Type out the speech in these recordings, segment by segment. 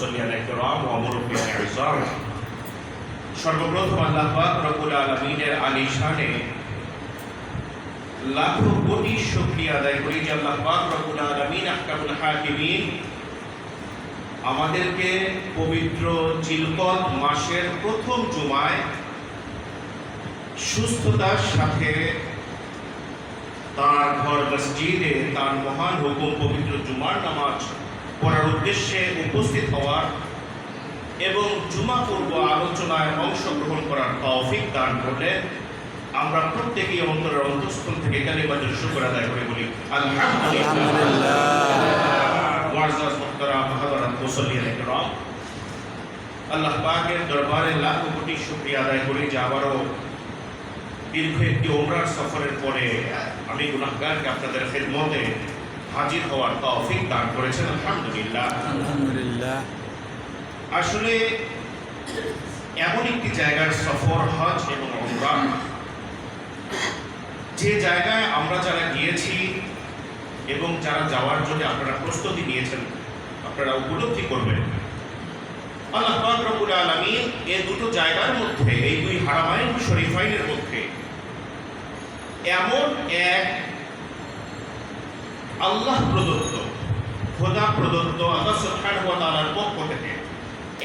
মুসল্লিয়ান কিরাম ওয়া মুরব্বিয়ান ইযাম, সর্বপ্রথম আল্লাহ পাক রব্বুল আলামিনের আলিশানে লাখো কোটি শুকরিয়া আদায় করি যে আল্লাহ পাক রব্বুল আলামিন আহকামুল হাকিমিন আমাদেরকে পবিত্র জিলকদ মাসের প্রথম জুমায় সুস্থতার সাথে তার ঘর মসজিদে তার মহান হুকুম পবিত্র জুমার নামাজ পড়ার উদ্দেশ্যে উপস্থিত হওয়ার এবং জুমা পূর্ব আলোচনায় অংশগ্রহণ করার তৌফিক দান করলেন। আমরা প্রত্যেকেই অন্তরের অন্তঃস্থল থেকে কালিমাতুল শুকর আদায় করে বলি আলহামদুলিল্লাহ। মুআজ্জাজ মুহতারাম হাযরাত মুসল্লিয়ান কিরাম, আল্লাহ পাকের দরবারে লাখো কোটি শুকরিয়া আদায় করি যে আবারও দীর্ঘ একটি উমরার সফরের পরে আমি গুনাহগারকে আপনাদের খিদমতে হাজির হওয়ার তৌফিক দান করেছেন। আলহামদুলিল্লাহ আলহামদুলিল্লাহ। আসলে এমন একটি জায়গার সফর হজ এবং উমরা, যে জায়গায় আমরা যারা গিয়েছি এবং যারা যাওয়ার জন্য আপনারা প্রস্তুতি নিয়েছেন, আপনারা উপলব্ধি করবেন আল্লাহ পাক রব্বুল আলামিন এই দুটো জায়গার মধ্যে, এই দুই হারামাইন শরীফাইনের মধ্যে এমন এক আল্লাহ প্রদত্ত, খোদা প্রদত্ত, আল্লাহ সুবহানাহু ওয়া তাআলার পক্ষ থেকে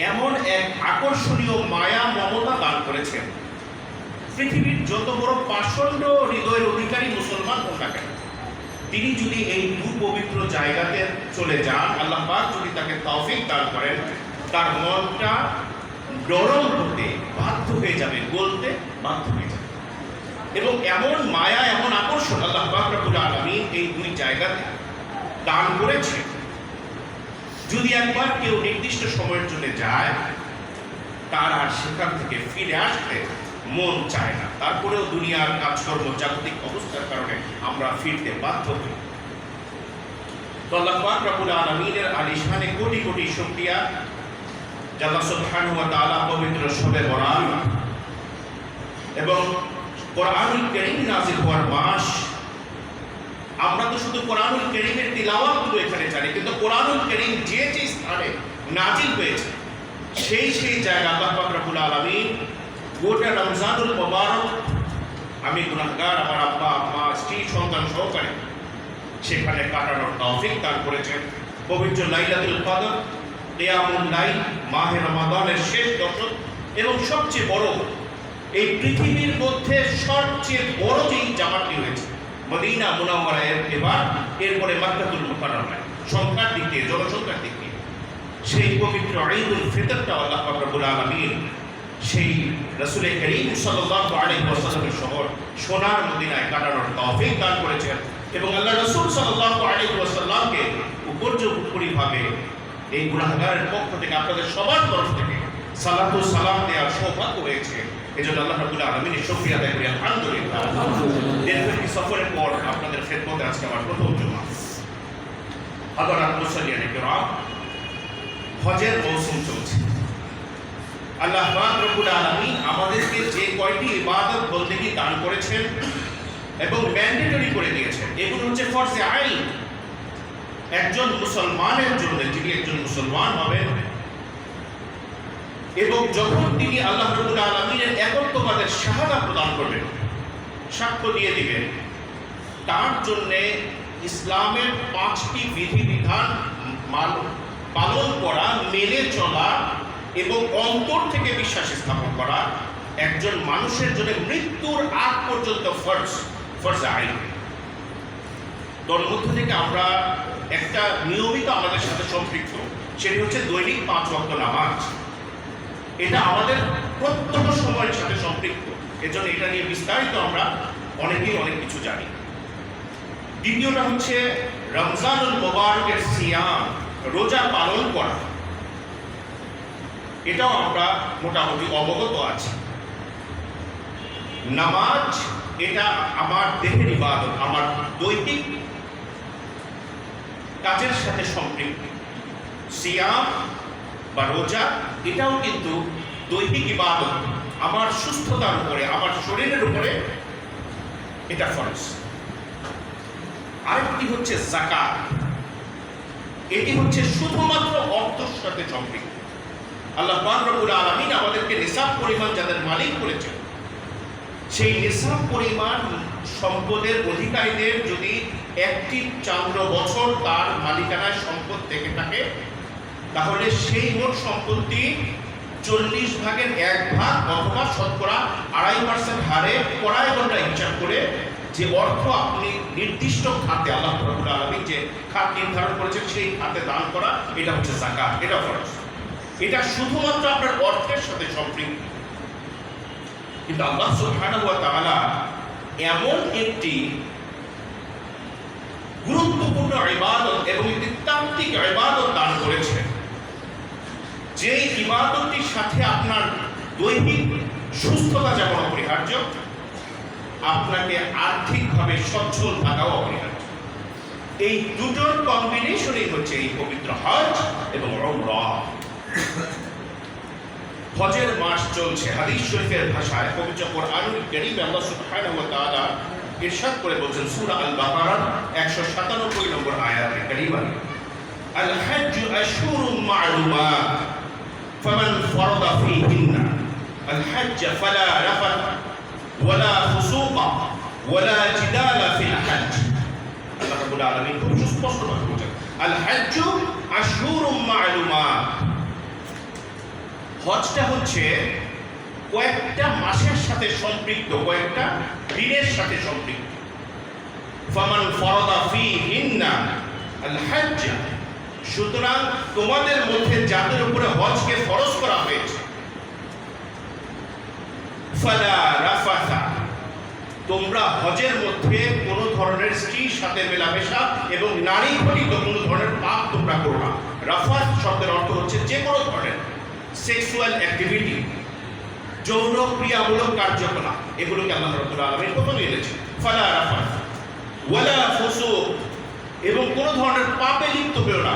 এমন এক আকর্ষণীয় মায়া মমতা দান করেছেন। পৃথিবীর যত বড় পাষণ্ড হৃদয়ের অধিকারী মুসলমান হোক না কেন, তিনি যদি এই দু পবিত্র জায়গাতে চলে যান, আল্লাহ পাক যদি তাকে তৌফিক দান করেন, তার মনটা নরম হতে বাধ্য হয়ে যাবে, গলতে বাধ্য হয়ে যাবে। এবং এমন মায়া, এমন আকর্ষণ আল্লাহ পাক রব্বুল আলামিন এই দুই জায়গাতে দান করেছে, যদি একবার কেউ নির্দিষ্ট সময়ের জন্য যায়, তার আর সেখান থেকে ফিরে আসতে মন চায় না। তারপরেও দুনিয়ার কাজকর্ম, জাগতিক অবস্থার কারণে আমরা ফিরতে বাধ্য হই। তো আল্লাহ পাক রব্বুল আলামিনের আলিশানে কোটি কোটি শুকরিয়া যে আল্লাহ সুবহানাহু ওয়া তাআলা পবিত্র শবে বরাত এবং কোরআনুল কারীম নাযিল হওয়ার মাস। আমরা তো শুধু কোরআনুল কারীমের তিলাওয়াতগুলো এখানে জানি, কিন্তু কোরআনুল কারীম যে যে স্থানে নাযিল হয়েছে সেই জায়গা আল্লাহ পাক রব্বুল আলামিন গোটা রমজানুল মুবারক, আমি গুনাহগার, আমার আব্বা আম্মা, স্ত্রী সন্তান সহকারে সেখানে কাটানোর তৌফিক দান করেছেন। পবিত্র লাইলাতুল কদর, কিয়ামুল লাইল, মাহে রমাদানের শেষ দশক এবং সবচেয়ে বড়, এই পৃথিবীর মধ্যে সবচেয়ে বড় যে জামাতটি হয়েছে মদিনা মুনাওয়ারায় এরপরে মক্কাতুল মুকাররমায়, সংখ্যার দিক দিয়ে, জনসংখ্যার দিক দিয়ে সেই পবিত্র ঈদুল ফিতরটা আল্লাহ পাক রব্বুল আলামিন সেই রাসূল করিম সাল্লাল্লাহু আলাইহি ওয়াসাল্লামের শহর সোনার মদিনায় কাটানোর তৌফিক দান করেছেন। এবং আল্লাহ রাসূল সাল্লাল্লাহু আলাইহি ওয়াসাল্লামকে উপর্যুপরিভাবে এই গুনাহগারের পক্ষ থেকে আপনাদের সবার তরফ থেকে সালাত ও সালাম দেওয়ার সৌভাগ্য হয়েছে। এজন্য আল্লাহ রাব্বুল আলামিনের শুকরিয়া আদায় করি আলহামদুলিল্লাহ। দীর্ঘ একটি সফরের পর আপনাদের খেদমতে আজকে আমার প্রথম জুমা। হাযরাত মুসল্লিয়ান কিরাম, হজের মৌসুম চলছে। আল্লাহ পাক রব্বুল আলামিন আমাদেরকে যে কয়টি ইবাদত বন্দেগী দান করেছেন এবং ম্যান্ডেটরি করে দিয়েছেন, এগুলো হচ্ছে ফরজে আইন। একজন মুসলমানের জন্য, যিনি একজন মুসলমান হবেন এবং যখন তিনি আল্লাহ রাব্বুল আলামিনের একত্ববাদের শাহাদা প্রদান করবেন, সাক্ষ্য দিয়ে দিবেন, তার জন্য ইসলামের 5টি বিধিবিধান পালন করা, মেনে চলা এবং অন্তর থেকে বিশ্বাস স্থাপন করা একজন মানুষের জন্য মৃত্যুর আগ পর্যন্ত ফরজে আইন। তোর মধ্য থেকে আমরা একটা নিয়মিত আমাদের সাথে সম্পৃক্ত, সেটি হচ্ছে দৈনিক 5 ওয়াক্ত নামাজ। এটা আমাদের প্রত্যেক সময়ের সাথে সম্পৃক্ত, এজন্য এটা নিয়ে বিস্তারিত আমরা অনেকেই অনেক কিছু জানি। দ্বিতীয়টা হচ্ছে রমজানুল মুবারকের সিয়াম, রোজা পালন করা, এটাও আমরা মোটামুটি অবগত আছি। নামাজ, এটা আমার দেহের ইবাদত, আমার দৈনিক কাজের সাথে সম্পৃক্ত। সিয়াম বা রোজা, এটাও কিন্তু দৈনিক ইবাদত, আমার সুস্থতার উপরে, আমার শরীরের উপরে এটা ফরজ। আরেকটি হচ্ছে যাকাত। এটি হচ্ছে শুধুমাত্র অর্থের সাথে সম্পৃক্ত। আল্লাহ পাক রব্বুল আলামিন আমাদেরকে নিসাব পরিমাণ যাদের মালিক করেছেন, সেই নিসাব পরিমাণ সম্পদের অধিকারীদের যদি একটি চান্দ্র বছর তার মালিকানায় সম্পদ থেকে থাকে, তাহলে সেই মোট সম্পত্তি 40 ভাগের 1 ভাগ অথবা শতকরা 2.5% হারে কড়াই গন্ডায় হিসাব করে যে অর্থ আপনি নির্দিষ্ট খাতে, আল্লাহ রাব্বুল আলামিন যে খাত নির্ধারণ করেছেন সেই খাতে দান করা, এটা হচ্ছে যাকাত, এটা ফরজ। এটা শুধুমাত্র আপনার অর্থের সাথে সম্পৃক্ত। কিন্তু আল্লাহ সুবহানাহু ওয়া তাআলা এমন একটি গুরুত্বপূর্ণ ইবাদত এবং একটি তাত্ত্বিক ইবাদত দান করেছেন, যে ইবাদতটির সাথে আপনার দৈহিক সুস্থতা যেমন অপরিহার্য, আপনাকে আর্থিকভাবে সচ্ছল থাকাও অপরিহার্য। এই দুটোর কম্বিনেশনই হচ্ছে এই পবিত্র হজ এবং উমরাহ। হজের মাস চলছে। হাদিস শরীফের ভাষায় পবিত্র কোরআনুল কারীমে আল্লাহ সুবহানাহু ওয়া তাআলা ইরশাদ করে বলছেন সূরা আল বাকারার 197 নম্বর আয়াতে কারীমা, আল হজ্জু আশহুরুম মা'লুমাত ফামান ফারাদা ফীহিন্না আল হজ্জ ফালা রাফাত ওয়ালা ফুসুকা ওয়ালা জিদালা ফিল হজ্জ। আল্লাহ রাব্বুল আলামিন খুব সুস্পষ্টভাবে বলেন, আল হজ্জু আশহুরুম মা'লুমাত। হজটা হচ্ছে কয়েকটা মাসের সাথে সম্পৃক্ত, কয়েকটা দিনের সাথে সম্পৃক্ত। ফামান ফারাদা ফীহিন্না আল হজ্জ, সুতরাং তোমাদের মধ্যে যাদের উপরে হজকে ফরজ করা হয়েছে, ফালা রাফাথা, তোমরা হজের মধ্যে কোনো ধরনের স্ত্রীর সাথে মেলামেশা এবং নারী ঘটিত কোনো ধরনের পাপ তোমরা করো না। রাফাত শব্দের অর্থ হচ্ছে যে কোনো ধরনের সেক্সুয়াল অ্যাক্টিভিটি, যৌন ক্রিয়ামূলক কার্যকলাপ, এগুলোকে আল্লাহ রাব্বুল আলামিন প্রথমে এনেছেন। ফালা রাফাত ওয়ালা ফুসুক, এবং কোনো ধরনের পাপে লিপ্ত হও না।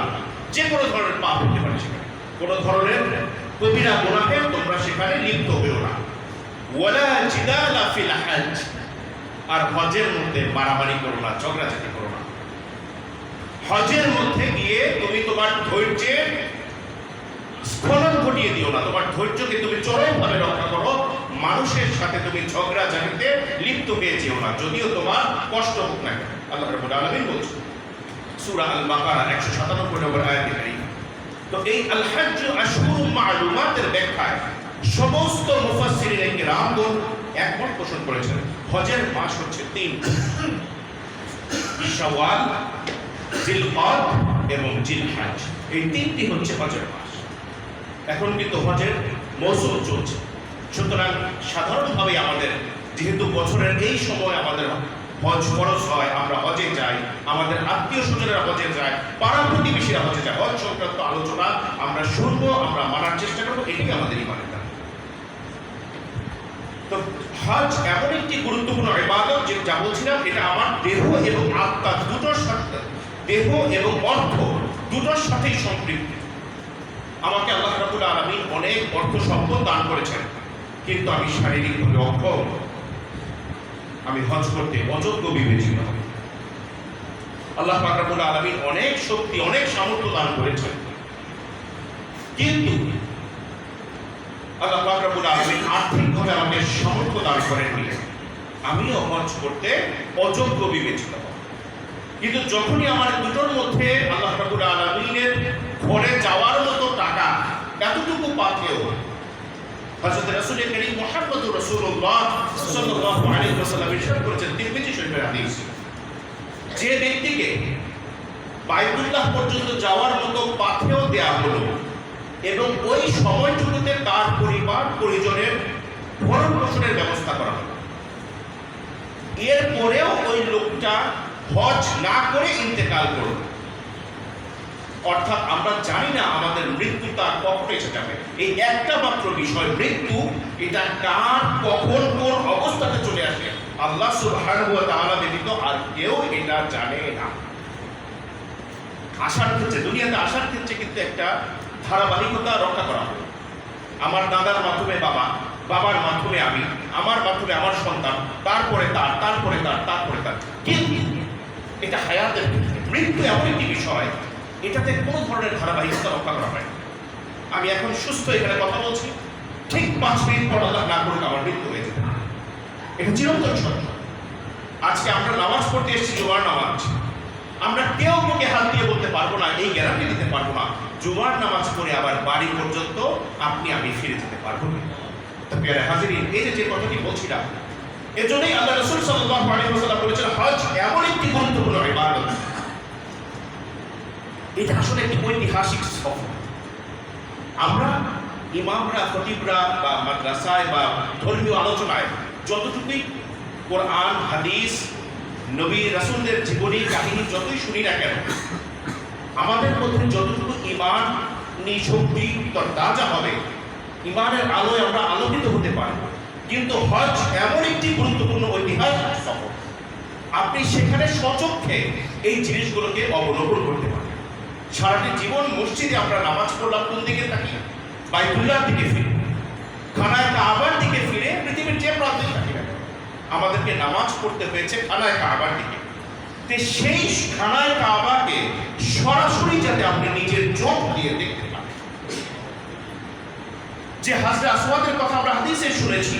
যে কোনো ধরনের পাপ হতে পারে, সেখানে কোনো ধরনের কবিরা গুনাহে তোমরা সেখানে লিপ্ত হও না। ওয়ালা জিদালা ফিল হজ্জ, আর হজের মধ্যে মারামারি করো না, ঝগড়াঝাটি করো না। হজের মধ্যে গিয়ে তুমি তোমার ধৈর্যের স্খলন ঘটিয়ে দিও না, তোমার ধৈর্যকে তুমি চরমভাবে রক্ষা করো। মানুষের সাথে তুমি ঝগড়াঝাটিতে লিপ্ত হয়ে যেও না, যদিও তোমার কষ্ট হোক না কেন। আল্লাহ রাব্বুল আলামিন বলছেন সূরা আল বাকারা 197 নম্বর আয়াতে কারীমা। তো এই আল হজ্জ আশহুরুম মা'লুমাতের ব্যাখ্যায় সমস্ত মুফাসসিরিনে কিরামগণ একমত পোষণ করেছেন, হজের মাস হচ্ছে 3, শাওয়াল, জিলকদ এবং জিলহজ। এই 3টি হচ্ছে হজের মাস। এখন কিন্তু হজের মৌসুম চলছে, সুতরাং সাধারণভাবে আমাদের যেহেতু বছরের এই সময় আমাদের হজ ফরজ হয়, আমরা হজে যাই, আমাদের আত্মীয় স্বজনেরা হজে যায়, পাড়া প্রতিবেশীরা হজে যায়। হজ সংক্রান্ত আলোচনা আমরা শুনবো, আমরা মানার চেষ্টা করবো, এটাই আমাদের ইমানের দাবি। তো হজ এমন একটি গুরুত্বপূর্ণ ইবাদত, যে যা বলছিলাম, এটা আমার দেহ এবং আত্মা দুটোর সাথে, দেহ এবং অর্থ দুটোর সাথেই সম্পৃক্ত। আমাকে আল্লাহ রাব্বুল আলামিন অনেক অর্থ সম্পদ দান করেছেন, কিন্তু আমি শারীরিকভাবে অক্ষম, আমি হজ করতে অযোগ্য বিবেচিত হব। আল্লাহ পাক রব্বুল আলামিন অনেক শক্তি, অনেক সামর্থ্য দান করেছেন, কিন্তু আল্লাহ পাক রব্বুল আলামিন আর্থিকভাবে আমাকে সামর্থ্য দান করেননি, আমিও হজ করতে অযোগ্য বিবেচিত হব। কিন্তু যখনই আমার দুটোর মধ্যে আল্লাহ রাব্বুল আলামিনের ঘরে যাওয়ার মতো টাকা এতটুকু পাথেও, হযরত রাসূল করিম মুহাম্মদুর রাসূলুল্লাহ সাল্লাল্লাহু আলাইহি ওয়াসাল্লাম ইরশাদ করেছেন, তিরমিজি শরীফের হাদিস, যে ব্যক্তিকে বাইতুল্লাহ পর্যন্ত যাওয়ার মতো পাথেও দেয়া হলো এবং ওই সময়টুকুতে তার পরিবার পরিজনের ভরণ পোষণের ব্যবস্থা করা হলো, এরপরেও ওই লোকটা হজ না করে ইন্তেকাল করল, অর্থাৎ আমরা জানি না আমাদের মৃত্যুটা কখন এসে যাবে। এই একটা মাত্র বিষয়, মৃত্যু, এটা কার কখন কোন অবস্থাতে চলে আসে আল্লাহ সুবহানাহু ওয়া তাআলা ব্যতীত আর কেউ এটা জানে না। আসার ক্ষেত্রে, দুনিয়াতে আসার ক্ষেত্রে কিন্তু একটা ধারাবাহিকতা রক্ষা করা হবে। আমার দাদার মাধ্যমে বাবা, বাবার মাধ্যমে আমি, আমার মাধ্যমে আমার সন্তান, তারপরে তার, তারপরে তার, তারপরে তার। কিন্তু এটা হায়াতের ক্ষেত্রে, মৃত্যু এমন একটি বিষয় এটাতে কোনো ধরনের ধারাবাহিকতা রক্ষা করা হয়। আমি এখন সুস্থ এখানে কথা বলছি, ঠিক 5 মিনিট পর আল্লাহ না করুক আমার মৃত্যু হয়ে যেতে পারে। এটা চিরন্তন সত্য। আজকে আমরা নামাজ পড়তে এসেছি, জুমার নামাজ। আমরা কেউ মুখে হাত দিয়ে বলতে পারবো না, এই গ্যারান্টি দিতে পারবো না জুমার নামাজ পড়ে আবার বাড়ি পর্যন্ত আপনি আমি ফিরে যেতে পারবো না। তো প্রিয় হাজিরিন, এই যে কথাটি বলছিলাম, এজন্যই আল্লাহ রাসূল সাল্লাল্লাহু আলাইহি ওয়াসাল্লাম বলেছেন, হজ এমন একটি গুরুত্বপূর্ণ ইবাদত, এটা আসলে একটি ঐতিহাসিক সফর। আমরা ইমামরা, খতিবরা বা মাদ্রাসায় বা ধর্মীয় আলোচনায় যতটুকুই কোরআন, হাদিস, নবী রাসূলদের জীবনী কাহিনী যতই শুনি না কেন, আমাদের মধ্যে যতটুকু ঈমান শক্তি তাজা হবে, ঈমানের আলোয় আমরা আলোকিত হতে পারব। কিন্তু হজ এমন একটি গুরুত্বপূর্ণ ঐতিহাসিক সফর, আপনি সেখানে স্বচক্ষে এই জিনিসগুলোকে অবলোকন করতে পারেন। সারাটি জীবন মসজিদে আমরা নামাজ পড়লাম, কোন দিকে থাকি? বাইতুল্লাহর দিকে ফিরে, খানায় কাবার দিকে ফিরে, পৃথিবীর যে প্রান্তে থাকি না, আমাদেরকে নামাজ পড়তে হয়েছে খানায় কাবার দিকে। তো সেই খানায় কাবাকে সরাসরি যাতে আপনি নিজের চোখ দিয়ে দেখতে পান, যে হাজরে আসওয়াদের কথা আমরা হাদিসে শুনেছি,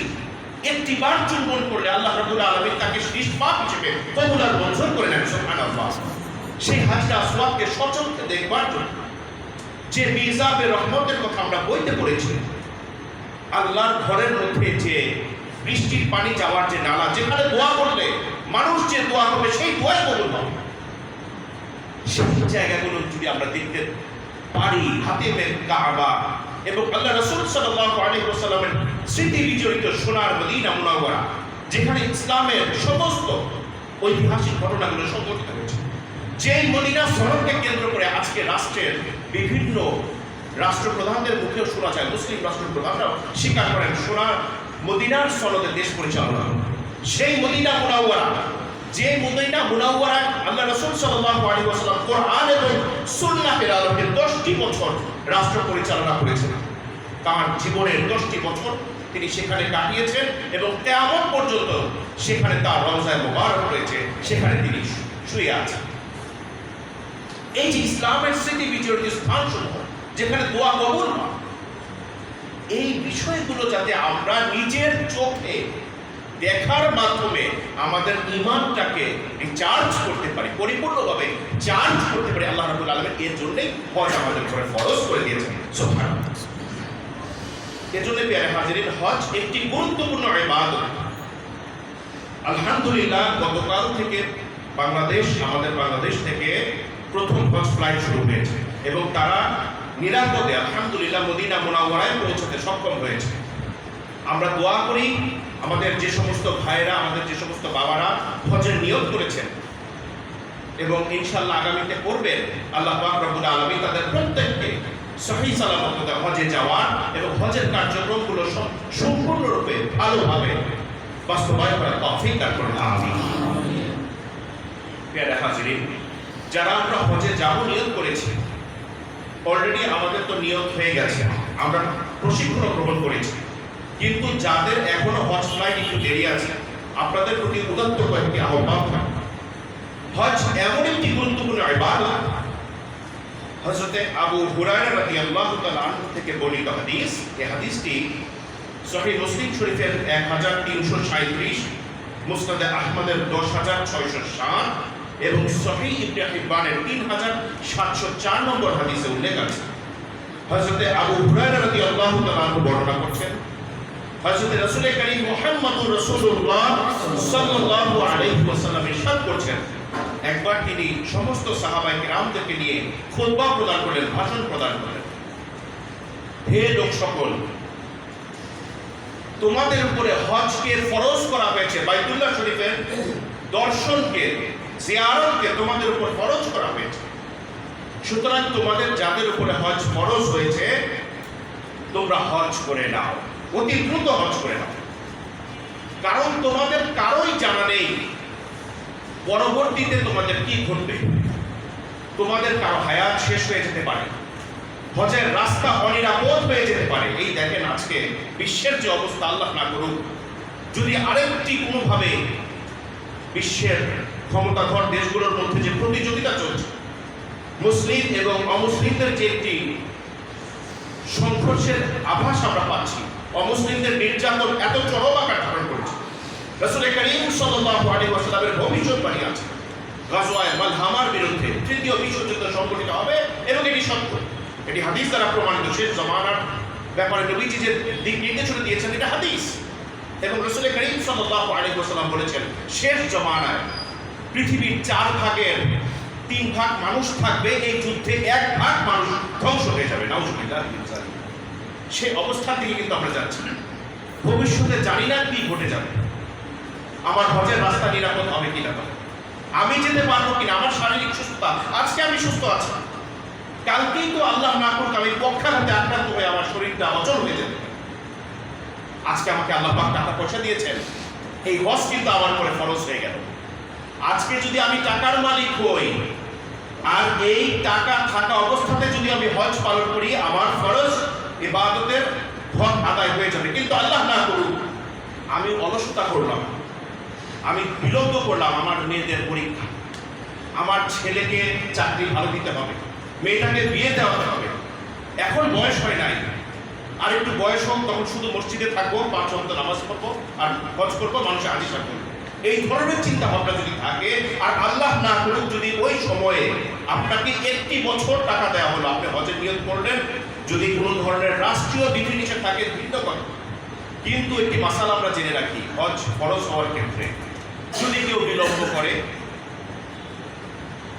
একটিবার চুম্বন করলে আল্লাহ রাব্বুল আলামিন তাকে নিষ্পাপ হিসেবে কবুল আর মঞ্জুর করে নেন। সুবহানাল্লাহ। সেই হাজরে আসওয়াদকে সচক্ষে দেখবার জন্য যে মিজাবে রহমতের কথা আমরা বইতে পড়েছি, আল্লাহর ঘরের মধ্যে যে বৃষ্টির পানি যাওয়ার যে নালা, যেখানে দোয়া করলে মানুষ যে দোয়া করবে সেই দোয়াই কবুল হবে, সেই জায়গাগুলো যদি আমরা দেখতে পারি, হাতিমে কাবা এবং আল্লাহ রাসূল সাল্লাল্লাহু আলাইহি ওয়াসাল্লামের স্মৃতি বিজড়িত সোনার মদিনা মুনাওয়ারা, যেখানে ইসলামের সমস্ত ঐতিহাসিক ঘটনাগুলো সংঘটিত হয়েছে, যেই মদিনা শহরকে কেন্দ্র করে আজকে রাষ্ট্রের বিভিন্ন রাষ্ট্রপ্রধানদের মুখেও শোনা যায়, মুসলিম রাষ্ট্রপ্রধানরাও স্বীকার করেন সোনার মদিনার সনদে দেশ পরিচালনা। সেই মদিনা মুনাওয়ারা, যে মদিনা মুনাওয়ারায় আল্লাহ রাসূল সাল্লাল্লাহু আলাইহি ওয়াসাল্লাম কোরআন এবং সুন্নাহের আলোকে 10টি বছর রাষ্ট্র পরিচালনা করেছেন। তার জীবনের 10টি বছর তিনি সেখানে কাটিয়েছেন এবং কিয়ামত পর্যন্ত সেখানে তার রওজায়ে মুবারক রয়েছে, সেখানে তিনি শুয়ে আছেন। এই যে ইসলামের স্মৃতি বিজড়িত স্থানসমূহ, যেখানে দোয়া কবুল হয়, এই বিষয়গুলো যাতে আমরা নিজের চোখে দেখার মাধ্যমে আমাদের ঈমানটাকে রিচার্জ করতে পারি, পরিপূর্ণভাবে চার্জ করতে পারি, আল্লাহ রাব্বুল আলামিন এর জন্যই হজ আমাদের উপরে ফরজ করে দিয়েছেন। সুবহানাল্লাহ। এজন্য প্রিয় হাজিরিন, হজ একটি গুরুত্বপূর্ণ ইবাদত। আলহামদুলিল্লাহ, গতকাল থেকে আমাদের বাংলাদেশ থেকে প্রথম হজ ফ্লাইট শুরু হয়েছে এবং তারা নিরাপদে আলহামদুলিল্লাহ মদিনা মুনাওয়ারায় পৌঁছতে সক্ষম হয়েছে। আমরা দোয়া করি আমাদের যে সমস্ত ভাইরা, আমাদের যে সমস্ত বাবারা হজের নিয়ত করেছেন এবং ইনশাআল্লাহ আগামীতে করবেন, আল্লাহ পাক রব্বুল আলামিন তাদের প্রত্যেককে সহিহ সালামতে হজে যাওয়ার এবং হজের কার্যক্রমগুলো সম্পূর্ণরূপে ভালোভাবে বাস্তবায়ন করার তৌফিক দান করুন। আমিন। প্রিয় হাজিরিন, যারা আমরা হজে যাব নিয়ত করেছি, অলরেডি আমাদের তো নিয়ত হয়ে গেছে, আমরা প্রশিক্ষণ গ্রহণ করেছি, কিন্তু যাদের এখনো হজ ফ্লাইট একটু দেরি আছে, আপনাদের প্রতি উদাত্ত কয়েকটি আহ্বান থাকবে। হজ এমন একটি গুরুত্বপূর্ণ ইবাদত, হযরতে আবু হুরায়রা রাদিয়াল্লাহু তাআলা আনহু থেকে বর্ণিত হাদিস, এই হাদিসটি সহিহ মুসলিম শরীফের 1337, মুসনাদে আহমদের 10607 এবং সহিহ ইবনে হিব্বানের 3704 নম্বর হাদিসে উল্লেখ আছে। হযরতে আবু হুরায়রা রাদিয়াল্লাহু তাআলা আনহু বর্ণনা করছেন, হযরত রাসূল করিম মুহাম্মদুর রাসূলুল্লাহ সাল্লাল্লাহু আলাইহি ওয়াসাল্লাম ইরশাদ করছেন, একবার তিনি সমস্ত সাহাবায়ে কিরামদেরকে নিয়ে খুতবা প্রদান করলেন, ভাষণ প্রদান করলেন। হে লোক সকল, তোমাদের উপরে হজকে ফরজ করা হয়েছে, বাইতুল্লাহ শরীফের দর্শনকে, জিয়ারতকে তোমাদের উপর ফরজ করা হয়েছে। সুতরাং তোমাদের যাদের উপরে হজ ফরজ হয়েছে, তোমরা হজ করে নাও, অতি দ্রুত হজ করে নাও। কারণ তোমাদের কারোই জানা নেই পরবর্তীতে তোমাদের কি ঘটবে। তোমাদের কারো হায়াত শেষ হয়ে যেতে পারে, হজের রাস্তা অনিরাপদ হয়ে যেতে পারে। এই দেখেন আজকে বিশ্বের যে অবস্থা, আল্লাহ না করুক যদি আরেকটি কোনোভাবে বিশ্বের ক্ষমতাধর দেশগুলোর মধ্যে যে প্রতিযোগিতা চলছে, মুসলিম এবং অমুসলিমদের যে একটি সংঘর্ষের আভাস আমরা পাচ্ছি, অমুসলিমদের নির্যাতন এত চরম আকার ধারণ করেছে। রাসূল করিম সাল্লাল্লাহু আলাইহি ওয়াসাল্লামের ভবিষ্যৎবাণী আছে, গাজওয়ায়ে মালহামার বিরুদ্ধে তৃতীয় বিশ্বযুদ্ধ সংঘটিত হবে এবং এটি সত্য, এটি হাদিস দ্বারা প্রমাণিত। শেষ জমানার ব্যাপারে নবীজি যে দিক নির্দেশনা দিয়েছেন এটা হাদিস, এবং রাসূল করিম সাল্লাল্লাহু আলাইহি ওয়াসাল্লাম বলেছেন শেষ জমানায় পৃথিবীর 4 ভাগের 3 ভাগ মানুষ থাকবে, এই যুদ্ধে 1 ভাগ মানুষ ধ্বংস হয়ে যাবে। নাউজুবিল্লাহ। সেই অবস্থার দিকে কিন্তু আমরা যাচ্ছি। ভবিষ্যতে জানি না কি ঘটে যাবে, আমার হজের রাস্তা নিরাপদ হবে কিনা, আমি যেতে পারবো কিনা, আমার শারীরিক সুস্থতা, আজকে আমি সুস্থ আছি, কালকেই তো আল্লাহ না করুক আমি পক্ষাঘাতে আক্রান্ত হয়ে আমার শরীরটা অচল হয়ে যেতে পারে। আজকে আমাকে আল্লাহ পাক টাকা পয়সা দিয়েছেন, এই হজ কিন্তু আমার পরে ফরজ হয়ে গেল। আজকে যদি আমি টাকার মালিক হই আর এই টাকা থাকা অবস্থাতে যদি আমি হজ পালন করি, আমার ফরজ ইবাদতের হক আদায় হয়ে যাবে। কিন্তু আল্লাহ না করুক আমি অলসতা করলাম, আমি বিলম্ব করলাম আমার মেয়েদের পরীক্ষা, আমার ছেলেকে চাকরি ভালো দিতে হবে, মেয়েটাকে বিয়ে দেওয়াতে হবে, এখন বয়স হয় নাই, আর একটু বয়স হোক তখন শুধু মসজিদে থাকবো, 5 ওয়াক্ত নামাজ পড়বো আর হজ করবো, মানুষের আজিসা করবো, এই ধরনের চিন্তা ভাবনা যদি থাকে, আর আল্লাহ না করুক যদি ওই সময়ে আপনাকে 1 বছর টাকা দেওয়া হলো, আপনি হজের নিয়ত করলেন, যদি কোনো ধরনের রাষ্ট্রীয় বিধিনিষেধ থাকে ভিন্ন কথা, কিন্তু একটি মাসালা আমরা জেনে রাখি, হজ ফরজ হওয়ার ক্ষেত্রে যদি কেউ বিলম্ব করে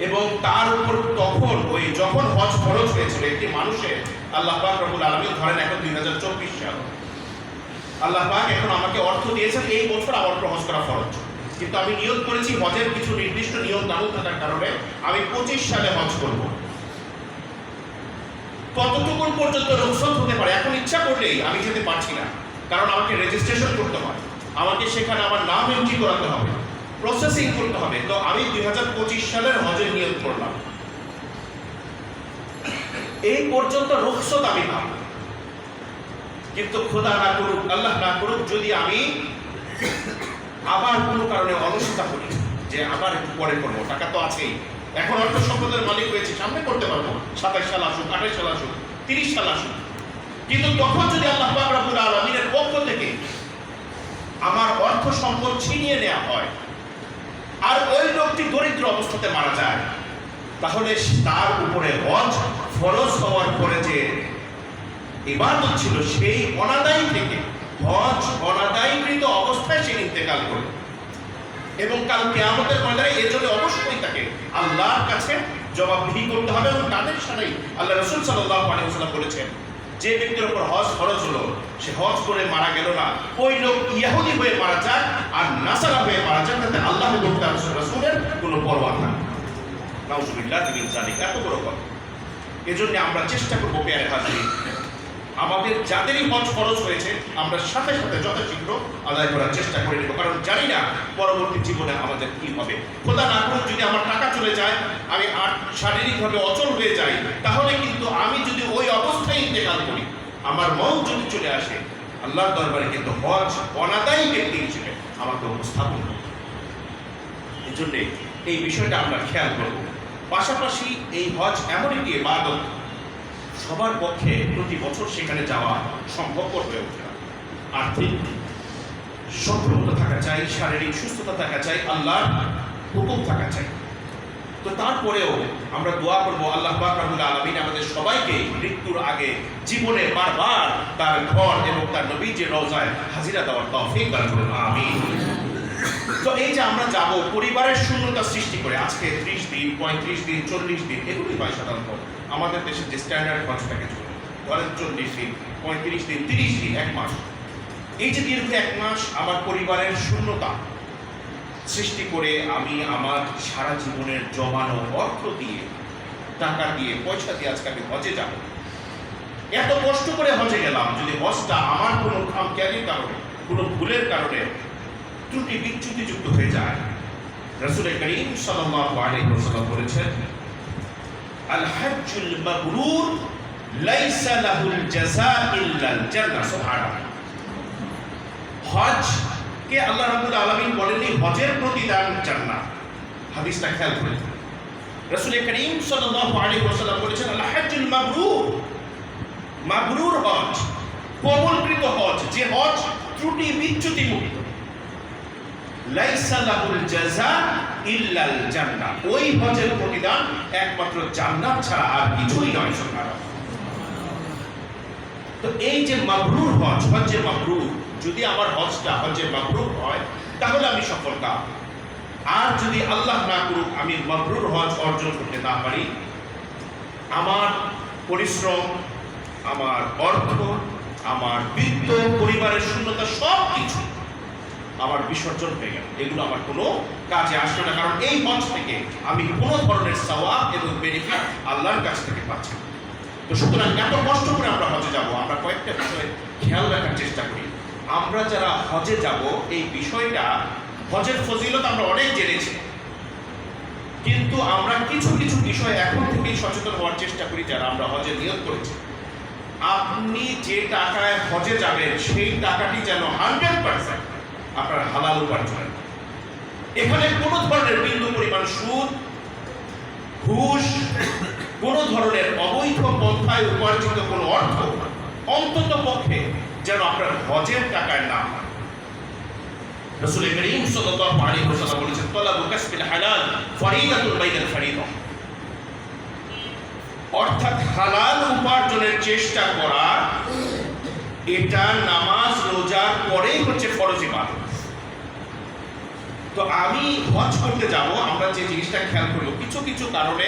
এবং তার উপর তখন ওই যখন হজ ফরজ হয়েছিল একটি মানুষের, আল্লাহ পাক রব্বুল আলামিন ধরেন এখন 2024 সাল, আল্লাহ পাক এখন আমাকে অর্থ দিয়েছেন এই বছর আমার উপর হজ করা ফরজ, কিন্তু আমি নিয়ত করেছি হজের কিছু নির্দিষ্ট নিয়ম কানুন থাকার কারণে আমি 25 সালে হজ করব। কতটুকু পর্যন্ত রুখসত হতে পারে? এখন ইচ্ছা করলেই আমি যেতে পারছি না, কারণ আমাকে রেজিস্ট্রেশন করতে হয়, আমাকে সেখানে আমার নাম এন্ট্রি করাতে হবে, প্রসেসিং করতে হবে। তো আমি 2025 সালের হজের নিয়ত করলাম, এই পর্যন্ত রুখসত আমি পাব। কিন্তু খোদা না করুক, আল্লাহ না করুক, যদি আমি আবার কোনো কারণে অলসতা করি যে আবার একটু পরে করবো, টাকা তো আছেই, এখন অর্থ সম্পদের মালিক হয়েছে, সামনে করতে পারবো, 27 সাল আসুক, 28 সাল আসুক, 30 সাল আসুক, কিন্তু তখন যদি আল্লাহ পাক রব্বুল আলামিনের পক্ষ থেকে আমার অর্থ সম্পদ ছিনিয়ে নেওয়া হয় আর ওই লোকটি দরিদ্র অবস্থাতে মারা যায়, তাহলে তার উপরে হজ ফরজ হওয়ার পরে যে ইবাদত ছিল সেই অনাদায়ী থেকে হজ অনাদায়ীকৃত অবস্থায় সে ইন্তেকাল করে, এবং কাল কিয়ামতের ময়দানে এর জন্য অবশ্যই তাকে আল্লাহর কাছে জবাবদিহি করতে হবে। এবং তাদের সাথেই আল্লাহ রাসূল সাল্লাল্লাহু আলাইহি ওয়াসাল্লাম বলেছেন, যে ব্যক্তির উপর হজ ফরজ হলো সে হজ করে মারা গেল না, ওই লোক ইহুদি হয়ে মারা যাক আর নাসারা হয়ে মারা যাক, তাতে আল্লাহ এবং তার রাসূলের কোনো পরোয়া নেই। নাউজুবিল্লাহ মিন যালিক, এত বড় কথা। এজন্য আমরা চেষ্টা করবো পেয়ারে হাজির, আমাদের যাদেরই হজ ফরজ হয়েছে আমরা সাথে সাথে যথাশীঘ্র আদায় করার চেষ্টা করে নেব, কারণ জানি না পরবর্তী জীবনে আমাদের কি হবে। খোদা না করুক যদি আমার টাকা চলে যায়, আমি আর শারীরিকভাবে অচল হয়ে যাই, তাহলে কিন্তু আমি যদি ওই অবস্থায় ইন্তেকাল করি, আমার মন যদি চলে আসে, আল্লাহর দরবারে কিন্তু হজ অনাদায়ী ব্যক্তি হিসেবে আমাকে উপস্থাপন করবে। এই জন্যে এই বিষয়টা আমরা খেয়াল করব। পাশাপাশি এই হজ এমন একটি ইবাদত, সবার পক্ষে প্রতি বছর সেখানে যাওয়া সম্ভবপর হয়ে ওঠে না। আর্থিক সক্ষমতা থাকা চাই, শারীরিক সুস্থতা থাকা চাই, আল্লাহর হুকুম থাকা চাই। তো তারপরেও আমরা দোয়া করবো আল্লাহ পাক রব্বুল আলামিন আমাদের সবাইকে মৃত্যুর আগে জীবনে বারবার তার ঘর এবং তার নবীর রওজায় হাজিরা দেওয়ার তৌফিক দান করুন, আমিন। তো এই যে আমরা যাব পরিবারের শূন্যতা সৃষ্টি করে, আজকে 30 দিন, 35 দিন, 40 দিন, এগুলোই হয় সাধারণত আমাদের দেশের যে স্ট্যান্ডার্ড হজ প্যাকেজ, ধরেন 40 দিন, 35 দিন, 30 দিন, 1 মাস। এই যে দীর্ঘ 1 মাস আমার পরিবারের শূন্যতা সৃষ্টি করে আমি আমার সারা জীবনের জমানো অর্থ দিয়ে, টাকা দিয়ে, পয়সা দিয়ে আজকে আমি হজে যাব, এত কষ্ট করে হজে গেলাম, যদি হজটা আমার কোনো খামখেয়ালির কারণে, কোনো ভুলের কারণে ত্রুটি বিচ্যুতিযুক্ত হয়ে যায়, রাসূল করিম সাল্লাল্লাহু আলাইহি ওয়াসাল্লাম বলেছেন, আল হজ্জুল মাবরুর লাইসা লাহুল জাযা ইল্লাল জান্নাহ। সুবহানাল্লাহ। হজ কে আল্লাহ রাব্বুল আলামিন বলেননি হজের প্রতিদান জান্নাত। হাদিসটা খেয়াল করুন, রাসূল করিম সাল্লাল্লাহু আলাইহি ওয়াসাল্লাম বলেছেন, আল হজ্জুল মাবরুর, মাবরুর হজ, কবুলকৃত হজ, যে হজ ত্রুটি বিচ্যুতি মুক্ত, লাইসা লাহুল জাযা ইল্লাল জান্নাহ, ওই হজের প্রতিদান একমাত্র জান্নাত ছাড়া আর কিছুই নয়। সুবহানাল্লাহ। তো এই যে মাবরুর হজ, হজ্জে মাবরুর, যদি আমার হজটা হজ্জে মাবরুর হয় তাহলে আমি সফল কাম। আর যদি আল্লাহ না করুক আমি মাবরুর হজ অর্জন করতে না পারি, আমার পরিশ্রম, আমার অর্থ, আমার বিত্ত, পরিবারের শূন্যতা, সব কিছু আমার বিসর্জন হয়ে গেল, এগুলো আমার কোনো কাজে আসবে না, কারণ এই হজ থেকে আমি কোনো ধরনের সওয়াব এবং বেনিফিট আল্লাহর কাছ থেকে পাচ্ছি। তো সুতরাং এত কষ্ট করে আমরা হজে যাব, আমরা কয়েকটা বিষয় খেয়াল রাখার চেষ্টা করি। আমরা যারা হজে যাব, এই বিষয়টা, হজের ফজিলত আমরা অনেক জেনেছি, কিন্তু আমরা কিছু কিছু বিষয় এখন থেকেই সচেতন হওয়ার চেষ্টা করি যারা আমরা হজে নিয়ত করেছি। আপনি যে টাকায় হজে যাবেন সেই টাকাটি যেন 100% আপনার হালাল উপার্জন। এখানে কোনো ধরনের বিন্দু পরিমাণ সুদ, ঘুষ, কোন ধরনের অবৈধ পন্থায় উপার্জিত কোনো অর্থ অন্তত পক্ষে যেন আপনার হজের টাকায় না হয়। রাসূল করিম সাল্লাল্লাহু আলাইহি ওয়াসাল্লাম বলেছেন, তালাবু কাসবিল হালাল ফরিদাতুন বাইনাল ফরিদা, অর্থাৎ হালাল উপার্জনের চেষ্টা করা, এটা নামাজ রোজার পরেই হচ্ছে ফরজ ইবাদত। তো আমি হজ করতে যাব, আমরা যে জিনিসটা খেয়াল করব, কিছু কিছু কারণে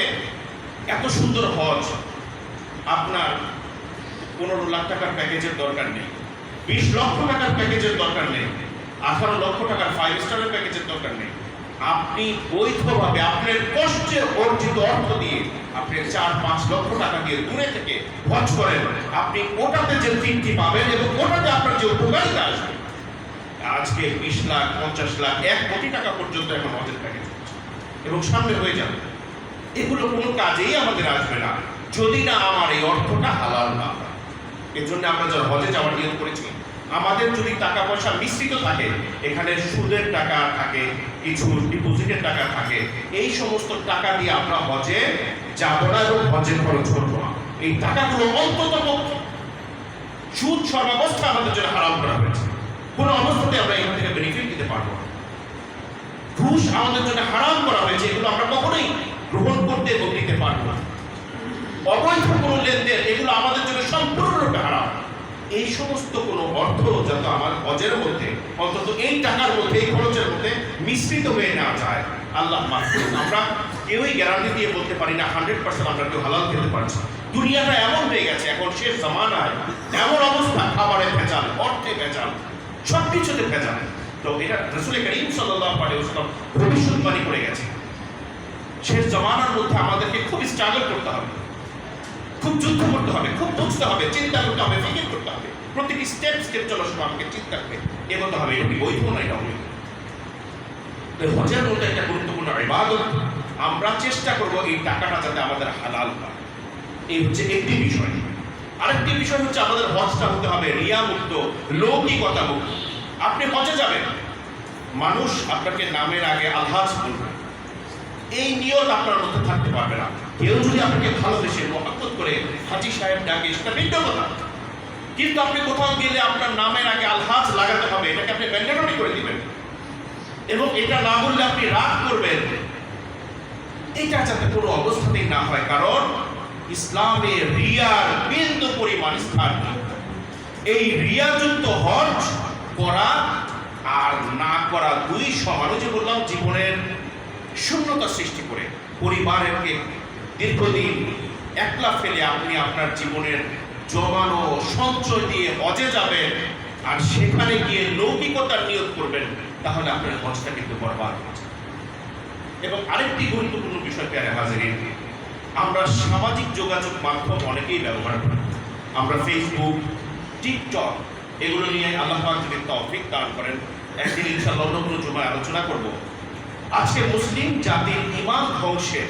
এত সুন্দর হজ আপনার 15 লাখ টাকার প্যাকেজের দরকার নেই, 20 লক্ষ টাকার প্যাকেজের দরকার নেই, 18 লক্ষ টাকার 5 স্টারের প্যাকেজের দরকার নেই। আপনি বৈধভাবে আপনার কষ্টে অর্জিত অর্থ দিয়ে আপনি 4-5 লক্ষ টাকা দিয়ে দূরে থেকে হজ করেন, আপনি ওটাতে যে তৃপ্তি পাবেন এবং ওটাতে আপনার যে উপকারিতা আসবে। আজকে 20 লাখ, 50 লাখ, 1 কোটি টাকা পর্যন্ত এখন হজের প্যাকেজ হচ্ছে এবং সামনে হয়ে যাবে। এগুলো কোনো কাজেই আমাদের আসবে না যদি না আমার এই অর্থটা হালাল না হয়। এর জন্য আমরা যারা হজে যাওয়ার নিয়ত করেছি, আমাদের যদি টাকা পয়সা মিশ্রিত থাকে, এখানে সুদের টাকা থাকে, কিছু ডিপোজিটের টাকা থাকে, এই সমস্ত টাকা দিয়ে আমরা হজে যাব না এবং হজের খরচ করবো না। এই টাকাগুলো অন্তত পক্ষে, সুদ সর্বাবস্থা আমাদের জন্য হারাম করা হয়েছে, কোনো অবস্থাতে আমরা এখান থেকে বেনিফিট দিতে পারবো না। ঘুষ আমাদের জন্য হারাম করা হয়েছে, এগুলো আমরা কখনোই গ্রহণ করতে এবং দিতে পারবো না। অবৈধ কোনো লেনদেন, এগুলো আমাদের জন্য সম্পূর্ণরূপে হারাম। এই সমস্ত কোনো অর্থ যাতে আমার হজের মধ্যে, অন্তত এই টাকার মধ্যে, এই খরচের মধ্যে মিশ্রিত হয়ে না যায়, আল্লাহ মাফ করুন। আমরা কেউই গ্যারান্টি দিয়ে বলতে পারি না 100% আমরা কেউ হালাল খেতে পারছি। দুনিয়াটা এমন হয়ে গেছে, এখন শেষ জামানায় এমন অবস্থা, খাবারে ভেজাল, অর্থে ভেজাল, সব কিছুতে ভেজাল। তো এটা রাসূল করিম সাল্লাল্লাহু আলাইহি ওয়াসাল্লাম ভবিষ্যৎবাণী করে গেছে। শেষ জামানার মধ্যে আমাদেরকে খুব স্ট্রাগল করতে হবে, খুব যুদ্ধ করতে হবে, খুব বুঝতে হবে, চিন্তা করতে হবে, ফিকির করতে হবে, প্রতিটি স্টেপ চলার সময় আমাকে চিন্তা করে এগোতে হবে, এটি বৈধ না, এটা অবৈধ। হজের মধ্যে একটা গুরুত্বপূর্ণ ইবাদত, আমরা চেষ্টা করব এই টাকাটা যাতে আমাদের হালাল হয়। এই হচ্ছে একটি বিষয়। আরেকটি বিষয় হচ্ছে আমাদের হজটা হতে হবে রিয়া মুক্ত, লৌকিকতা মুক্ত। আপনি হজে যাবেন, মানুষ আপনাকে নামের আগে আলহাজ বলবে, এই নিয়ত আপনার মধ্যে থাকতে পারবে না। কেউ যদি আপনাকে ভালোবেসে মহব্বত করে হাজী সাহেব ডাকে, সেটা ভিন্ন কথা, কিন্তু আপনি কোথাও গেলে আপনার নামের আগে আলহাজ লাগাতে হবে, এটাকে আপনি ম্যান্ডেটরি করে দিবেন এবং এটা না বললে আপনি রাগ করবেন। এটা যাতে কোনো অবস্থাতেই না হয়, কারণ ইসলামে রিয়ার বিন্দু পরিমাণ স্থান নেই। এই রিয়াযুক্ত হজ করা আর না করা দুই সমান। যে বললাম, জীবনের শূন্যতা সৃষ্টি করে পরিবারকে দীর্ঘদিন একলা ফেলে আপনি আপনার জীবনের জমানো সঞ্চয় দিয়ে হজে যাবেন আর সেখানে গিয়ে লৌকিকতার নিয়োগ করবেন, তাহলে আপনার হজটা কিন্তু বরবাদ হচ্ছে। এবং আরেকটি গুরুত্বপূর্ণ বিষয় প্যারে হাজিরিন, আমরা সামাজিক যোগাযোগ মাধ্যম অনেকেই ব্যবহার করি। আমরা ফেসবুক, টিকটক, এগুলো নিয়ে আল্লাহ পাক যদি তৌফিক দান করেন, একদিন ইনশাআল্লাহ অন্য কোনো জুমায় আলোচনা করব। আজকে মুসলিম জাতির ঈমান ধ্বংসের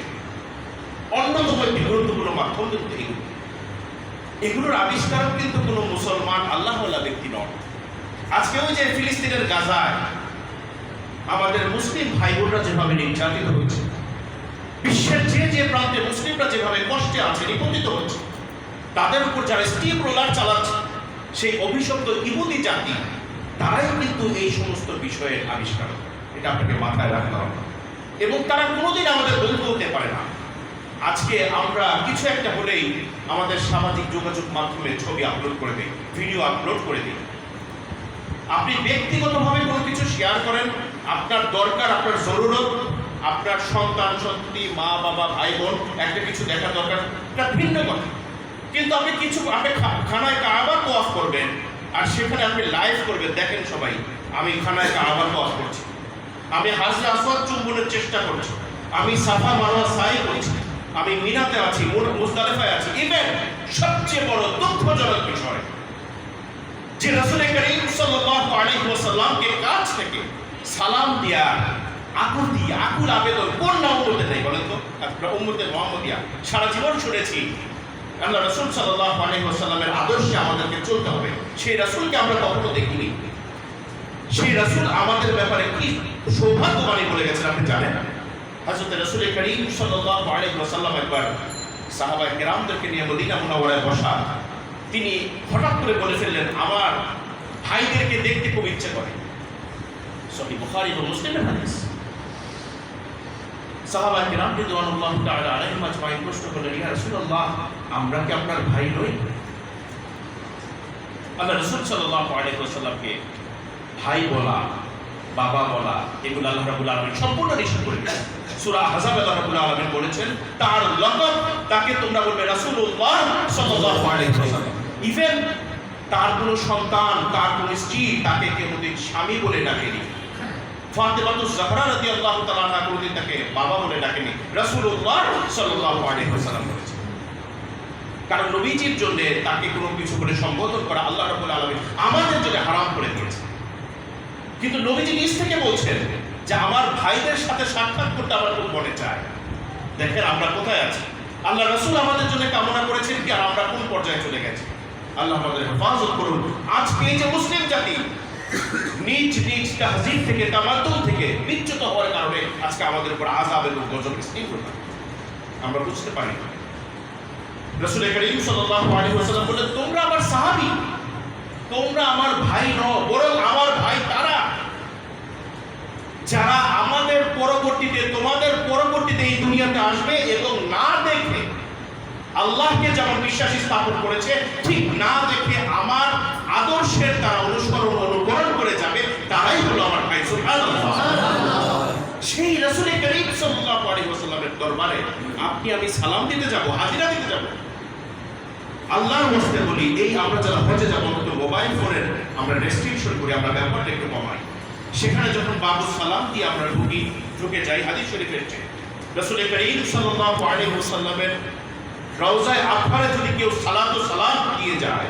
অন্যতম একটি গুরুত্বপূর্ণ মাধ্যম কিন্তু এগুলোর আবিষ্কারক কিন্তু কোনো মুসলমান আল্লাহওয়ালা ব্যক্তি নন। আজকে ওই যে ফিলিস্তিনের গাজায় আমাদের মুসলিম ভাই বোনরা যেভাবে নির্যাতিত হচ্ছে, বিশ্বের বিশ্বের যে যে প্রান্তে মুসলিমরা যেভাবে কষ্টে আছে, নিপতিত হচ্ছে, তাদের উপর যারা স্টিম রোলার চালাচ্ছে, সেই অভিশপ্ত ইহুদি জাতি, তারাই কিন্তু এই সমস্ত বিষয়ের আবিষ্কার। এটা আপনাকে মাথায় রাখতে হবে। এবং তারা কোনোদিন আমাদের বন্ধু হতে পারে না। আজকে আমরা কিছু একটা হলেই আমাদের সামাজিক যোগাযোগ মাধ্যমে ছবি আপলোড করে দিই, ভিডিও আপলোড করে দিই। আপনি ব্যক্তিগতভাবে কোনো কিছু শেয়ার করেন, আপনার দরকার, আপনার জরুরত, আপনার সন্তান সন্ততি, মা বাবা, ভাই বোন একটা কিছু দেখা দরকার, এটা ভিন্ন কথা। কিন্তু আপনি খানায় কাবা ওয়াফ করবেন, আর সেখানে আপনি লাইভ করবেন, দেখেন সবাই আমি খানায় কাবা ওয়াফ করছি, আমি হাজরে আসওয়াদ চুম্বনের চেষ্টা করছি, আমি সাফা মারওয়া সাই করছি, আমি মিনাতে আছি, মুজদালিফায় আছি। ইভেন সবচেয়ে বড় দুঃখজনক বিষয় যে রাসূল করিম সাল্লাল্লাহু আলাইহি ওয়াসাল্লামকে কাছ থেকে সালাম দিয়া আকুল আবেদন কোন না উম্মতে নেই বলেন তো? আপনারা উম্মতে মুহাম্মদিয়া সারা জীবন শুনেছি আল্লাহ রাসূল সাল্লাল্লাহু আলাইহি ওয়াসাল্লামের আদর্শে আমাদেরকে চলতে হবে। সেই রাসূলকে আমরা কখনো দেখিনি। সেই রাসূল আমাদের ব্যাপারে কি সৌভাগ্যবানী বলে গেছেন আপনি জানেন? হযরত রাসূল করিম সাল্লাল্লাহু আলাইহি ওয়াসাল্লাম একবার সাহাবায়ে কেরামদেরকে নিয়ে মদিনা মুনাওয়ারায় বসা, তিনি হঠাৎ করে বলে ফেললেন, আমার ভাইদেরকে দেখতে খুব ইচ্ছে করে। সহিহ বুখারী ও মুসলিমের হাদিস। সাহাবায়ে কেরাম রাদিয়াল্লাহু তাআলা আলাইহিম আজমাইন প্রশ্ন করলেন, ইয়া রাসূলুল্লাহ, আমরা কি আপনার ভাই নই? আল্লাহ রাসূল সাল্লাল্লাহু আলাইহি ওয়াসাল্লামকে ভাই বলা, বাবা বলা, এগুলো আল্লাহ রাব্বুল আলামিন সম্পূর্ণ নিষেধ করে দিয়েছেন। সূরা আহজাবে আল্লাহ রাব্বুল আলামিন বলেছেন, তার লকব, তাকে তোমরা বলবে রাসূলুল্লাহ সাল্লাল্লাহু আলাইহি ওয়াসাল্লাম। ইভেন তার কোনো সন্তান, তার কোনো স্ত্রী তাকে কোনোদিন স্বামী বলে ডাকেনি। ফাতেমাতুজ জাহরা রাদিয়াল্লাহু তাআলা আনহা কোনোদিন তাকে বাবা বলে ডাকেনি, রাসূলুল্লাহ সাল্লাল্লাহু আলাইহি ওয়াসাল্লাম বলেছেন। কারণ নবীজির জন্য তাকে কোনো কিছু করে সম্বোধন করা আল্লাহ রাব্বুল আলামিন আমাদের জন্য হারাম করে দিয়েছেন। কিন্তু নবীজি নিজ থেকে বলছেন যে আমার ভাইদের সাথে সাক্ষাৎ করতে আমার খুব মনে চায়। দেখেন আমরা কোথায় আছি। আল্লাহ রাসূল আমাদের জন্য কামনা করেছেন কি, আর আমরা কোন পর্যায়ে চলে গেছি। আল্লাহ আমাদের হেফাজত করুন। আজকে এই যে মুসলিম জাতি নিজ নিজ তাহজিব থেকে, তামাদ্দুন থেকে বিচ্যুত হওয়ার কারণে আজকে আমাদের উপর আযাব এবং গজব স্টিম হচ্ছে, আমরা বুঝতে পারি না। রাসূল করিম সাল্লাল্লাহু আলাইহি ওয়াসাল্লাম বলেন, তোমরা আমার সাহাবী, তোমরা আমার ভাই নও, বরং আমার ভাই তারা যারা আমাদের পরবর্তীতে, তোমাদের পরবর্তীতে এই দুনিয়াতে আসবে এবং না দেখে আল্লাহকে যেমন বিশ্বাসী স্থাপন করেছে, ঠিক না দেখে আমার আদর্শের তারা অনুকরণ করে যাবে, তারাই হলো আমার ভাই। সুবহানাল্লাহ। সেই রাসূল করিম সাল্লাল্লাহু আলাইহি ওয়াসাল্লামের দরবারে আপনি আমি সালাম দিতে যাব, হাজিরা দিতে যাব। আল্লাহর ওয়াস্তে বলি, এই আমরা যারা হজে যাব, তো মোবাইল ফোনের আমরা রেস্ট্রিকশন করি, আমরা ব্যবহারটা একটু কমাই। সেখানে যখন বাবু সালাম দিয়ে আমরা ঢুকে যাই, হাদিস শরীফে এসেছে রাসূল করিম সাল্লাল্লাহু আলাইহি ওয়াসাল্লামের রওজায়ে আকবারে যদি কেউ সালাম দিয়ে যায়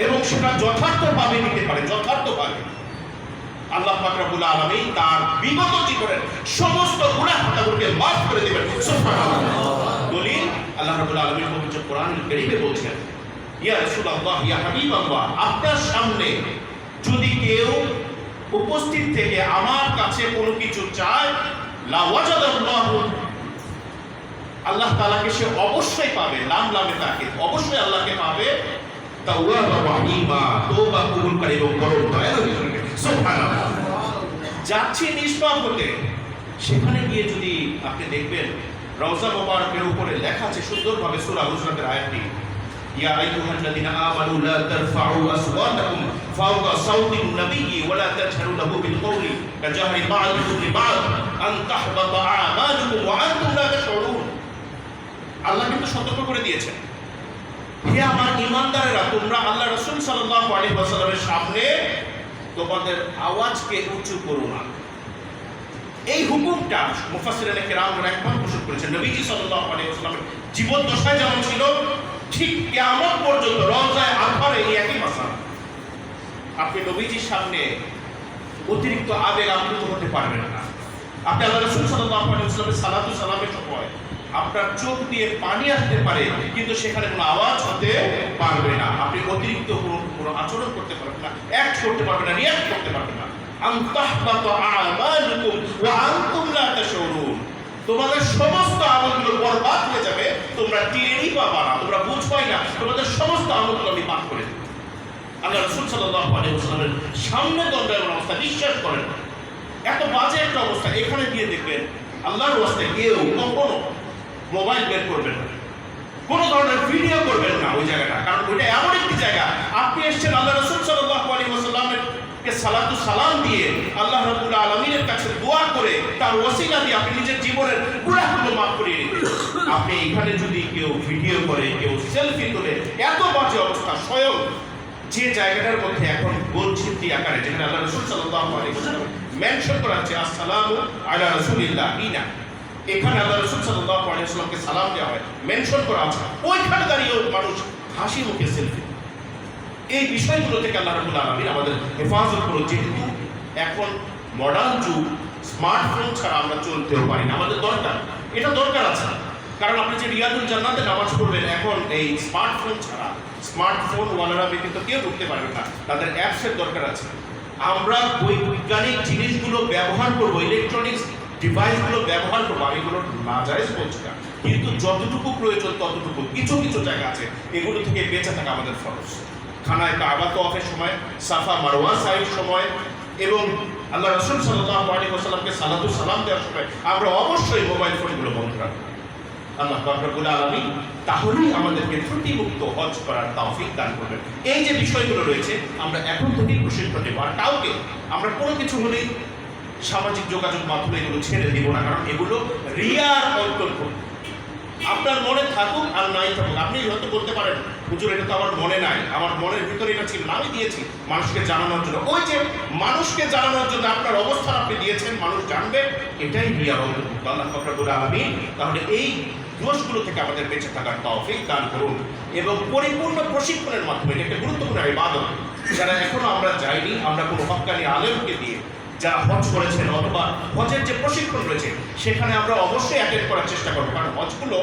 এবং সেটা যথার্থভাবে নিতে পারে, যথার্থভাবে, আল্লাহ পাক রব্বুল আলামিন তার বিগত জীবনের সমস্ত গুনাহ খাতাগুলোকে মাফ করে দিবেন। সুবহানাল্লাহ। দলিল আল্লাহ রাব্বুল আলামিন পবিত্র কোরআনুল কারীমে বলছেন, ইয়া রাসূলুল্লাহ, ইয়া হাবিবাল্লাহ, আপনার সামনে যদি কেউ উপস্থিত থেকে আমার কাছে কোনো কিছু চায়, লা ওয়াজাদাল্লাহু, আল্লাহ তাআলাকে সে অবশ্যই পাবে, লামে তাকিদ, অবশ্যই আল্লাহকে পাবে, তাওয়াবার রহিমা, তওবা কবুলকারী এবং পরম দয়ালু। সুবহানাল্লাহ। যাচ্ছে নিষ্পাপ হতে, সেখানে গিয়ে যদি আপনি দেখবেন রওজা মুবারকের উপরে লেখা আছে সুন্দরভাবে সূরা হুজরাতের আয়াতটি, ইয়া আইয়ুহাল্লাযীনা আমানু লা তারফাউ আসওয়াতাকুম ফাওকা সাওতিন নাবিয়্যি ওয়া লা তাজহারু লাহু বিল কওলি কাজাহরি বা'দিকুম লিবা'দ আন তাহবাতা আ'মালুকুম ওয়া আনতুম লা তাশউরুন। আল্লাহ কিন্তু সতর্ক করে দিয়েছেন, হে আমার ঈমানদারেরা, তোমরা আল্লাহ রাসূল সাল্লাল্লাহু আলাইহি ওয়াসাল্লামের সামনে তোমাদের আওয়াজকে উঁচু করো না। এই হুকুমটা মুফাসসিরিনে কেরামরা একবার পোষণ করেছেন। নবীজি সাল্লাল্লাহু আলাইহি ওয়াসাল্লামের জীবন দশায় যেমন ছিল, ঠিক কিয়ামত পর্যন্ত রওজায়ে আকবারে এই একই মাসালা। আপনি নবীজির সামনে অতিরিক্ত আবেগ আপ্লুত হতে পারবেন না। আপনি আল্লাহ রাসূল সাল্লাল্লাহু আলাইহি ওয়াসাল্লামের সালাতু সালামের সময় আপনার চোখ দিয়ে পানি আসতে পারে, কিন্তু সেখানে কোনো আওয়াজ হতে পারবে না। আপনি অতিরিক্ত কোনো আচরণ করতে পারবেন না, অ্যাক্ট করতে পারবেন না, রিঅ্যাক্ট করতে পারবেন না। আন তাহবাতা আ'মালুকুম ওয়া আনতুম লা তাশউরুন। তোমাদের সমস্ত আমলগুলো বরবাদ হয়ে যাবে, তোমরা টেরই পাবা না, তোমরা বুঝবাই না, তোমাদের সমস্ত আমলগুলো আমি পাপ করে দেব। আল্লাহ রাসূল সাল্লাল্লাহু আলাইহি ওয়াসাল্লামের সামনে দণ্ডায়মান অবস্থা, বিশ্বাস করেন এত বাজে একটা অবস্থা। এখানে গিয়ে দেখবেন আল্লাহর ওয়াস্তে কেউ কখনো মোবাইল বের করবেন না, কোনো ধরনের ভিডিও করবেন না ওই জায়গাটা, কারণ ওইটা এমন একটি জায়গা। আপনি এসেছেন আল্লাহ রাসূল সাল্লাল্লাহু আলাইহি ওয়াসাল্লামের কে সালাতু সালাম দিয়ে আল্লাহ রাব্বুল আলামিনের কাছে দোয়া করে তার ওসিলা দিয়ে আপনি নিজের জীবনের গুনাহগুলো মাফ করিয়ে নিতে। আপনি এখানে যদি কেউ ভিডিও করে, কেউ সেলফি তোলে, এত বাজে অবস্থা। স্বয়ং যে জায়গাটার মধ্যে এখন গোলচিত্তি আকারে, যেখানে আল্লাহ রাসূল সাল্লাল্লাহু আলাইহি ওয়াসাল্লাম মেনশন করা আছে আসসালামু আলা রাসূলিল্লাহ ইনা, এখানে আল্লাহ রাসূল সাল্লাল্লাহু আলাইহি ওয়াসাল্লামকে সালাম দেওয়া হয়, মেনশন করা আছে, ওইখানে দাঁড়িয়েও মানুষ হাসি মুখে সেলফি। এই বিষয়গুলো থেকে আল্লাহ রাব্বুল আলামিন আমাদের হেফাজত করুন। যেহেতু এখন মডার্ন যুগ, স্মার্টফোন ছাড়া আমরা চলতেও পারি না, আমাদের দরকার, এটা দরকার আছে। কারণ আপনি যে রিয়াদুল জান্নাতে নামাজ পড়বেন, এখন এই স্মার্টফোন ছাড়া, স্মার্টফোন ওয়ালারা ব্যতীত কেউ ঢুকতে পারবে না, তাদের অ্যাপসের দরকার আছে। আমরা বৈজ্ঞানিক জিনিসগুলো ব্যবহার করবো, ইলেকট্রনিক্স ডিভাইসগুলো ব্যবহার করবো, আমি এগুলো নাজায়েজ বলছি না, কিন্তু যতটুকু প্রয়োজন ততটুকু। কিছু কিছু জায়গা আছে এগুলো থেকে বেঁচে থাকা আমাদের ফরজ। খানায় কাবা তওয়াফের সময়, সাফা মারওয়া সাইয়ের সময়, এবং আল্লাহ রাসূল সাল্লাল্লাহু আলাইহি ওয়াসাল্লামকে সালাতু সালাম দেওয়ার সময় আমরা অবশ্যই মোবাইল ফোনগুলো বন্ধ রাখবো। আল্লাহ পাক রব্বুল আলামিন তাহলেই আমাদেরকে ত্রুটিমুক্ত হজ করার তৌফিক দান করবেন। এই যে বিষয়গুলো রয়েছে আমরা এখন থেকেই প্রশিক্ষণ নেব। আর কাউকে আমরা কোনো কিছু হলেই সামাজিক যোগাযোগ মাধ্যমে এগুলো ছেড়ে দিব না, কারণ এগুলো রিয়ার অন্তর্ভুক্ত। আপনার মনে থাকুক আর নাই থাকুক, আপনি হয়তো বলতে পারেন হুজুর এটা তো আমার মনে নাই, আমার মনের ভিতরে এটা ছিল, আমি দিয়েছি মানুষকে জানানোর জন্য। ওই যে মানুষকে জানানোর জন্য আপনার অবস্থান আপনি দিয়েছেন, মানুষ জানবে, এটাই রিয়ার অন্তর্ভুক্ত। আল্লাহ পাক রব্বুল আলামিন তাহলে এই দোষগুলো থেকে আমাদের বেঁচে থাকার তৌফিক দান করুন, এবং পরিপূর্ণ প্রশিক্ষণের মাধ্যমে, এটা একটা গুরুত্বপূর্ণ ইবাদত। যারা এখনো আমরা যাইনি, আমরা কোনো হক্কানি আলেমকে দিয়ে যারা হজ করেছেন অথবা হজের যে প্রশিক্ষণ রয়েছে সেখানে আমরা অবশ্যই অ্যাটেন্ড করার চেষ্টা করবো, কারণ হজগুলো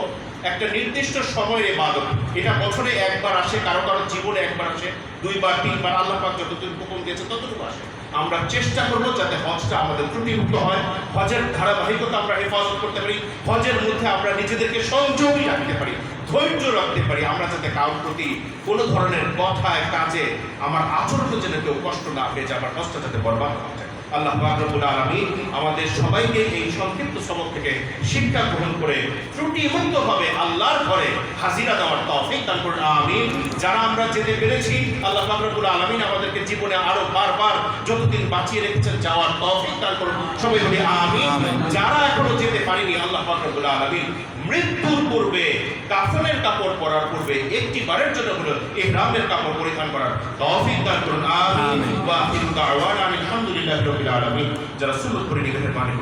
একটা নির্দিষ্ট সময়ের ইবাদত। এটা বছরে একবার আসে, কারো কারো জীবনে একবার আসে, দুইবার তিনবার, আল্লাহ পাক যতটুকু হুকুম দিয়েছে ততটুকু আসে। আমরা চেষ্টা করবো যাতে হজটা আমাদের ত্রুটিমুক্ত হয়, হজের ধারাবাহিকতা আমরা হেফাজত করতে পারি, হজের মধ্যে আমরা নিজেদেরকে সংযমী রাখতে পারি, ধৈর্য রাখতে পারি, আমরা যাতে কারোর প্রতি কোনো ধরনের কথায় কাজে আমার আচরণে যেন কেউ কষ্ট না পেয়ে যায়, আমার হজটা যাতে বরবাদ হয়ে যায়। আল্লাহ পাক রব্বুল আলামিন আমাদের সবাইকে এই সংক্ষিপ্ত সবক থেকে শিক্ষা গ্রহণ করে ত্রুটিমুক্তভাবে আল্লাহর ঘরে হাজিরা দেওয়ার তৌফিক দান করুন, আমিন। যারা আমরা যেতে পেরেছি আল্লাহ পাক রব্বুল আলামিন আমাদেরকে জীবনে আরো বারবার যতদিন বাঁচিয়ে রেখেছেন যাওয়ার তৌফিক দান করুন, সবাই বলি আমিন। যারা এখনো যেতে পারেনি আল্লাহ পাক রব্বুল আলামিন মৃত্যুর পূর্বে কাফনের কাপড় পরার পূর্বে একটি বারের জন্য হলো ইহরামের কাপড় পরিধান করার তৌফিক দান করুন, আমিন। ওয়া আখিরু দাওয়ানা আলহামদুলিল্লাহি রাব্বিল আলামিন। যারা সুন্নাত পড়ে নিকের মানে